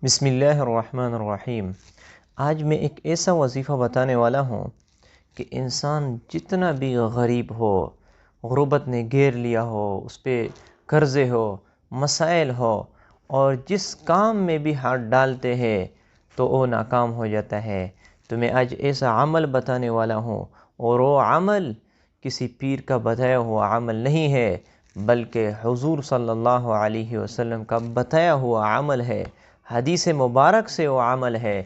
بسم اللہ الرحمن الرحیم۔ آج میں ایک ایسا وظیفہ بتانے والا ہوں کہ انسان جتنا بھی غریب ہو، غربت نے گھیر لیا ہو، اس پہ قرضے ہو، مسائل ہو، اور جس کام میں بھی ہاتھ ڈالتے ہیں تو وہ ناکام ہو جاتا ہے۔ تو میں آج ایسا عمل بتانے والا ہوں، اور وہ عمل کسی پیر کا بتایا ہوا عمل نہیں ہے، بلکہ حضور صلی اللہ علیہ وسلم کا بتایا ہوا عمل ہے، حدیث مبارک سے وہ عمل ہے۔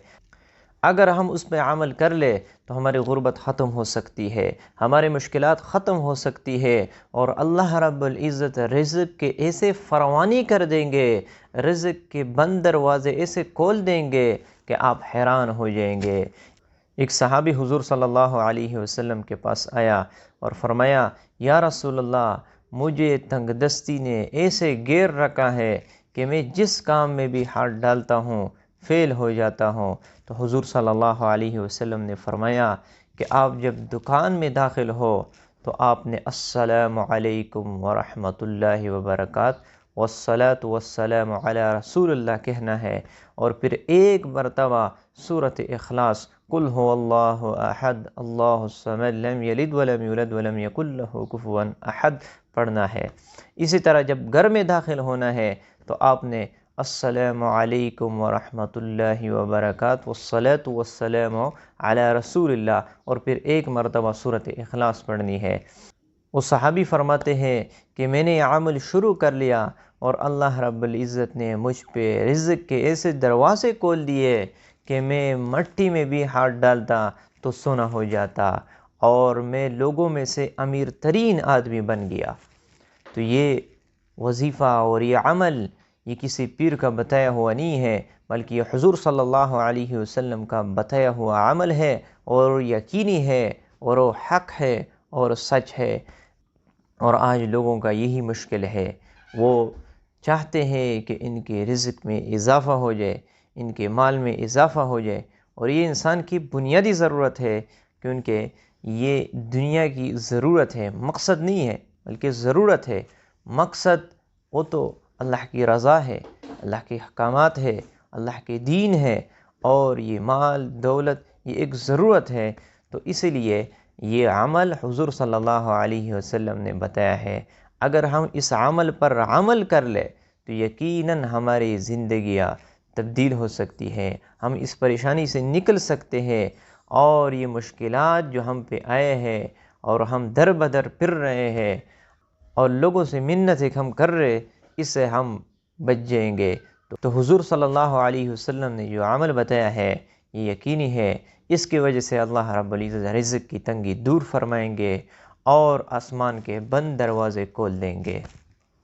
اگر ہم اس پہ عمل کر لے تو ہماری غربت ختم ہو سکتی ہے، ہماری مشکلات ختم ہو سکتی ہے، اور اللہ رب العزت رزق کے ایسے فراوانی کر دیں گے، رزق کے بند دروازے ایسے کھول دیں گے کہ آپ حیران ہو جائیں گے۔ ایک صحابی حضور صلی اللہ علیہ وسلم کے پاس آیا اور فرمایا، یا رسول اللہ، مجھے تنگ دستی نے ایسے گھیر رکھا ہے کہ میں جس کام میں بھی ہاتھ ڈالتا ہوں فیل ہو جاتا ہوں۔ تو حضور صلی اللہ علیہ وسلم نے فرمایا کہ آپ جب دکان میں داخل ہو تو آپ نے السلام علیکم ورحمۃ اللہ وبرکاتہ والصلاة والسلام علی رسول اللہ کہنا ہے، اور پھر ایک مرتبہ سورۃ اخلاص قل هو اللہ احد اللہ الصمد لم یلد ولم یولد ولم یکن لہ کفوا احد پڑھنا ہے۔ اسی طرح جب گھر میں داخل ہونا ہے تو آپ نے السلام علیکم ورحمۃ اللہ وبرکاتہ والصلاة والسلام علی رسول اللہ، اور پھر ایک مرتبہ سورۃ اخلاص پڑھنی ہے۔ وہ صحابی فرماتے ہیں کہ میں نے یہ عمل شروع کر لیا اور اللہ رب العزت نے مجھ پہ رزق کے ایسے دروازے کھول دیے کہ میں مٹی میں بھی ہاتھ ڈالتا تو سونا ہو جاتا، اور میں لوگوں میں سے امیر ترین آدمی بن گیا۔ تو یہ وظیفہ اور یہ عمل یہ کسی پیر کا بتایا ہوا نہیں ہے، بلکہ یہ حضور صلی اللہ علیہ وسلم کا بتایا ہوا عمل ہے، اور یقینی ہے، اور وہ حق ہے اور سچ ہے۔ اور آج لوگوں کا یہی مشکل ہے، وہ چاہتے ہیں کہ ان کے رزق میں اضافہ ہو جائے، ان کے مال میں اضافہ ہو جائے، اور یہ انسان کی بنیادی ضرورت ہے، کیونکہ یہ دنیا کی ضرورت ہے، مقصد نہیں ہے بلکہ ضرورت ہے۔ مقصد وہ تو اللہ کی رضا ہے، اللہ کے احکامات ہے، اللہ کے دین ہے، اور یہ مال دولت یہ ایک ضرورت ہے۔ تو اسی لیے یہ عمل حضور صلی اللہ علیہ وسلم نے بتایا ہے۔ اگر ہم اس عمل پر عمل کر لیں تو یقیناً ہماری زندگیاں تبدیل ہو سکتی ہے، ہم اس پریشانی سے نکل سکتے ہیں، اور یہ مشکلات جو ہم پہ آئے ہیں اور ہم در بدر پھر رہے ہیں اور لوگوں سے منتیں ہم کر رہے، اس سے ہم بچ جائیں گے۔ تو حضور صلی اللہ علیہ وسلم نے جو عمل بتایا ہے یہ یقینی ہے، اس کی وجہ سے اللہ رب العزت رزق کی تنگی دور فرمائیں گے اور آسمان کے بند دروازے کھول دیں گے۔